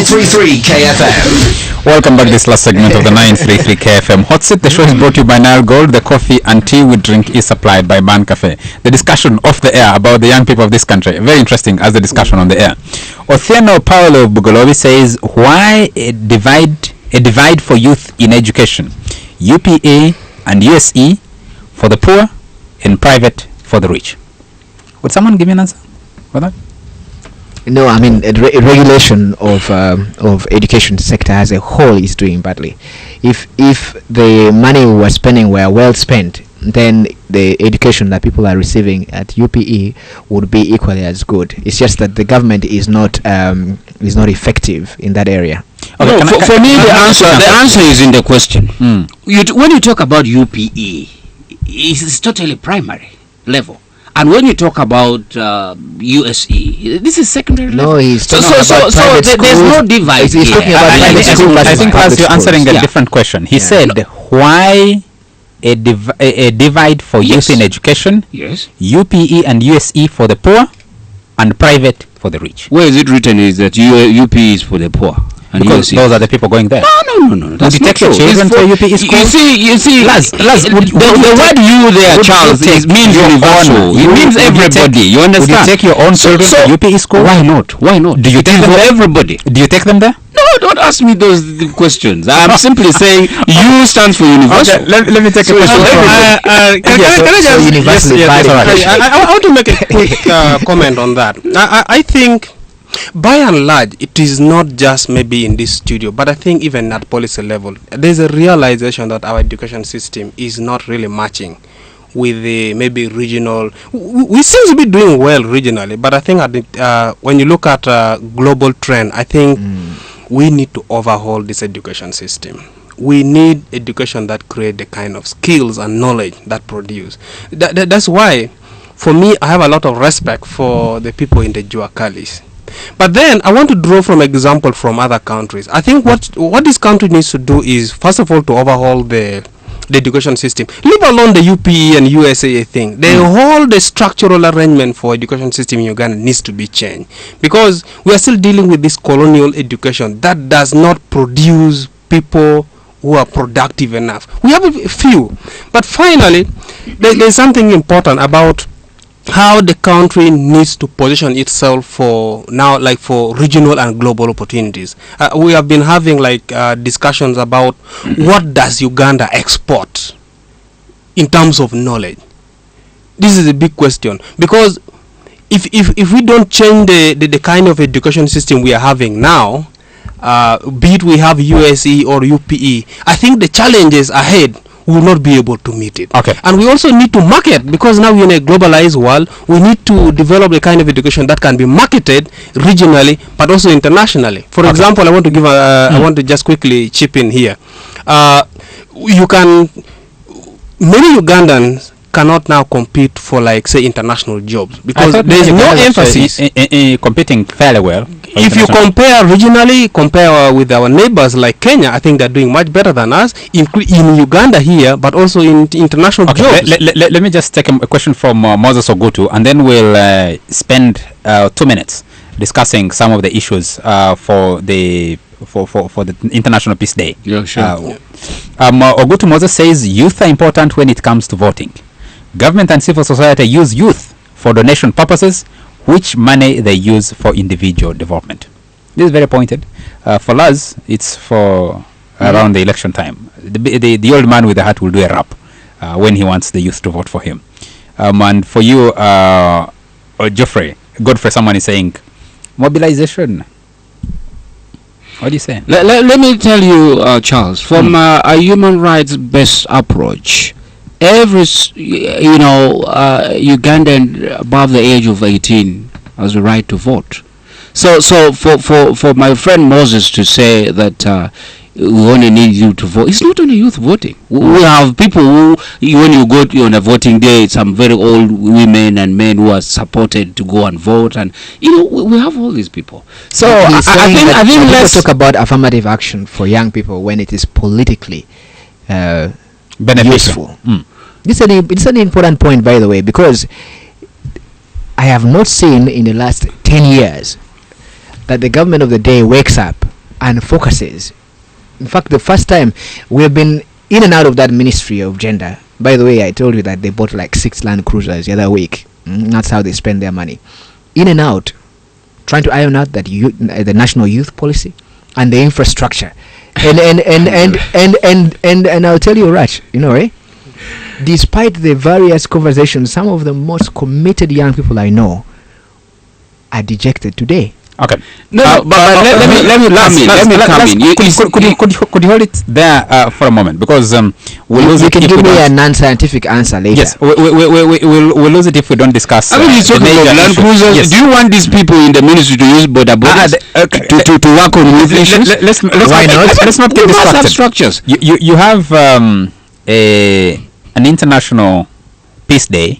933 KFM. Welcome back to this last segment of the 933 KFM Hot Seat. The show is brought to you by Nile Gold. The coffee and tea we drink is supplied by Ban Cafe. The discussion off the air about the young people of this country, very interesting as the discussion on the air. Othieno Paolo Bugolobi says, why a divide for youth in education? UPA and USE for the poor and private for the rich. Would someone give me an answer for that? No, I mean regulation of education sector as a whole is doing badly. If the money we were spending were well spent, then the education that people are receiving at UPE would be equally as good. It's just that the government is not effective in that area. Okay, no, for me the answer is in the question. When you talk about UPE, it's totally primary level. And when you talk about USE, this is secondary level. No, he's talking about there's no divide he's here. talking about I think as you're answering a different question. He said, why a divide for youth in education? Yes. UPE and USE for the poor and private for the rich. Where is it written is that UPE is for the poor? And because those are the people going there. No. That's not true. Children for UPE schools? You see, the word "you" there, Charles, means universal. It means everybody. You understand? Would you take your own children to UPE school? Why not? Do you take them for everybody? Do you take them there? No, don't ask me those questions. I'm simply saying "you" stands for universal. Okay, let me take a question. I want to make a quick comment on that. I think, by and large, it is not just maybe in this studio, but I think even at policy level, there's a realization that our education system is not really matching with the maybe regional. We seem to be doing well regionally, but I think at the, when you look at global trend, I think we need to overhaul this education system. We need education that create the kind of skills and knowledge that produce. That's why, for me, I have a lot of respect for the people in the Juakalis. But then I want to draw from example from other countries. I think what this country needs to do is, first of all, to overhaul the education system. Leave alone the UPE and USA thing. The structural arrangement for education system in Uganda needs to be changed, because we are still dealing with this colonial education that does not produce people who are productive enough. We have a few, but finally, there's something important about how the country needs to position itself for now, like for regional and global opportunities. We have been having discussions about what does Uganda export in terms of knowledge. This is a big question, because if we don't change the kind of education system we are having now, be it we have USE or UPE, I think the challenges ahead will not be able to meet it. Okay. And we also need to market, because now we're in a globalized world. We need to develop the kind of education that can be marketed regionally but also internationally. For example, I want to give I want to just quickly chip in here. Many Ugandans cannot now compete for, like, say, international jobs, because there's no emphasis in competing fairly well. If you compare regionally, compare with our neighbors like Kenya, I think they're doing much better than us in Uganda here, but also in international jobs. Let me just take a question from Moses Ogutu, and then we'll spend 2 minutes discussing some of the issues for the International Peace Day. Yeah, sure. Ogutu Moses says youth are important when it comes to voting. Government and civil society use youth for donation purposes, which money they use for individual development. This is very pointed. For us, it's for around the election time. The old man with the hat will do a rap when he wants the youth to vote for him. And for you, Godfrey, someone is saying, mobilization. What do you say? Let me tell you, Charles, from a human rights-based approach, every Ugandan above the age of 18 has the right to vote. So for my friend Moses to say that we only need you to vote, it's not only youth voting. We have people who, when you go on a voting day, some very old women and men who are supported to go and vote, and we have all these people. So I think let's talk about affirmative action for young people when it is politically beneficial. It's an important point, by the way, because I have not seen in the last 10 years that the government of the day wakes up and focuses. In fact, the first time we have been in and out of that Ministry of Gender. By the way, I told you that they bought like 6 Land Cruisers the other week. That's how they spend their money. In and out, trying to iron out that the national youth policy and the infrastructure. And I'll tell you, Rach, right? Despite the various conversations, some of the most committed young people I know are dejected today. Okay. No, but let me come in. Could you hold it there for a moment, because we'll lose you it. Can give me a non-scientific answer later. Yes, we'll lose it if we don't discuss. I mean, you're talking about Land Cruisers. Yes. Do you want these people in the ministry to use border borders to work on youth issues? Let's not get distracted. Have structures. You have an international peace day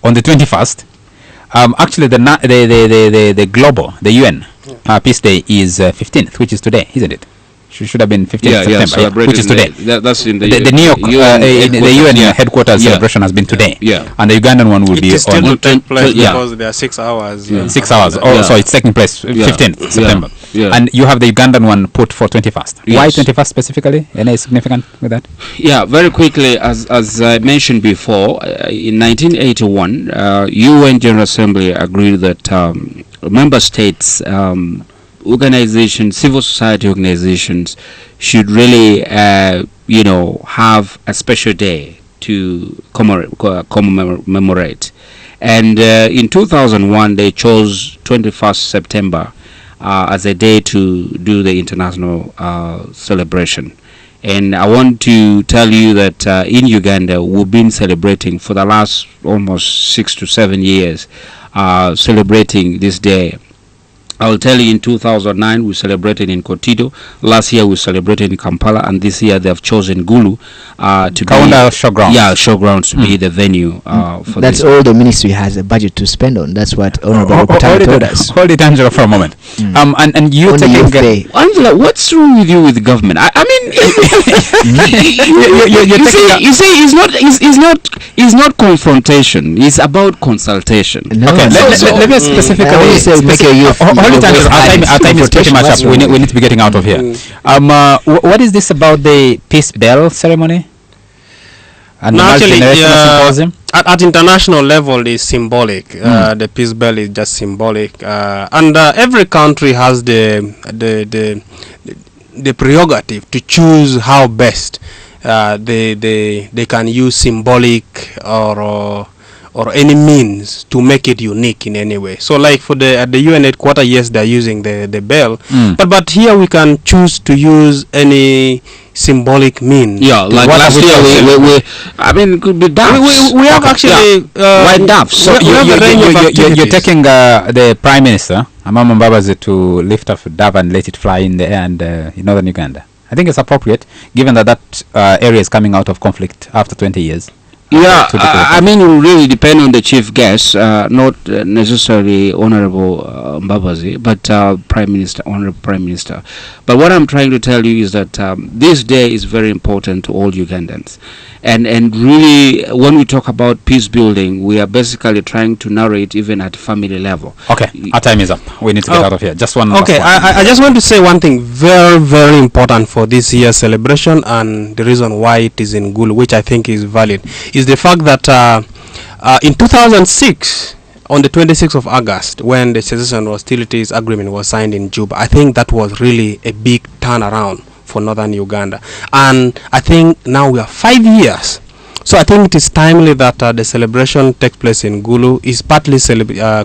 on the 21st. Actually, the global, the UN Peace Day is 15th, which is today, isn't it? Should have been 15th September, which is today. That's in the New York, the UN headquarters celebration has been today. And the Ugandan one will be is still on. to take place because there are 6 hours. 6 hours. Oh, so it's taking place 15th September. And you have the Ugandan one put for 21st. Yes. Why 21st specifically? Any significant with that? Yeah, very quickly, as I mentioned before, in 1981, UN General Assembly agreed that member states, organizations, civil society organizations should really, have a special day to commemorate. And in 2001, they chose 21st September as a day to do the international celebration. And I want to tell you that in Uganda, we've been celebrating for the last almost 6 to 7 years, celebrating this day. I'll tell you, in 2009 we celebrated in Kotido. Last year we celebrated in Kampala, and this year they have chosen Gulu to Kaunda Showgrounds. Yeah, Showgrounds to be the venue for That's this. all the ministry has a budget to spend on. That's what Honorable Okotan told us. Hold it, Angela, for a moment. And you On the youth day. Angela, what's wrong with you with the government? I mean, you see, it's not confrontation. It's about consultation. No, Okay, let me specifically I always say make a youth. hold it, Angela. Our time is pretty much up. We need to be getting out of here. What is this about the peace bell ceremony? And No, actually, symposium? at international level is symbolic. The peace bell is just symbolic, and every country has the prerogative to choose how best they can use symbolic or any means to make it unique in any way. So like at the UN headquarters, yes, they're using the bell, but here we can choose to use any symbolic means. Yeah, like last year we I mean, it could be doves. We have actually white doves. So you're taking the Prime Minister, Amama Mbabazi, to lift up a dove and let it fly in the air and in northern Uganda. I think it's appropriate, given that area is coming out of conflict after 20 years. Yeah, I mean, it will really depend on the chief guest, not necessarily Honorable Mbabazi, but Prime Minister, Honorable Prime Minister. But what I'm trying to tell you is that this day is very important to all Ugandans. And really, when we talk about peace building, we are basically trying to narrate even at family level. Okay, our time is up. We need to get out of here. Just one. Okay, I just want to say one thing very, very important for this year's celebration, and the reason why it is in Gulu, which I think is valid, is the fact that in 2006, on the 26th of August, when the cessation hostilities agreement was signed in Juba, I think that was really a big turnaround for northern Uganda. And I think now we are 5 years. So I think it is timely that the celebration takes place in Gulu, is partly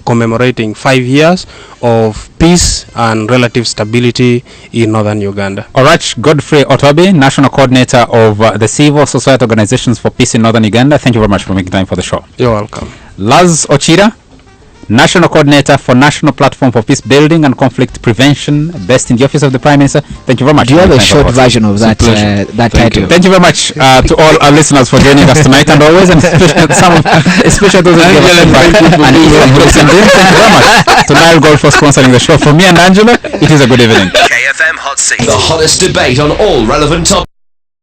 commemorating 5 years of peace and relative stability in northern Uganda. All right, Godfrey Otobi, National Coordinator of the Civil Society Organizations for Peace in Northern Uganda. Thank you very much for making time for the show. You're welcome. Lazarus Okiira, National Coordinator for National Platform for Peace Building and Conflict Prevention, based in the Office of the Prime Minister. Thank you very much. Do you have a short version of that title? Thank you very much to all our listeners for joining us tonight, and always, and especially those who give us feedback. And thank you very much to Nile Gold for sponsoring the show. For me and Angela, it is a good evening. KFM Hot Seat, the hottest debate on all relevant topics.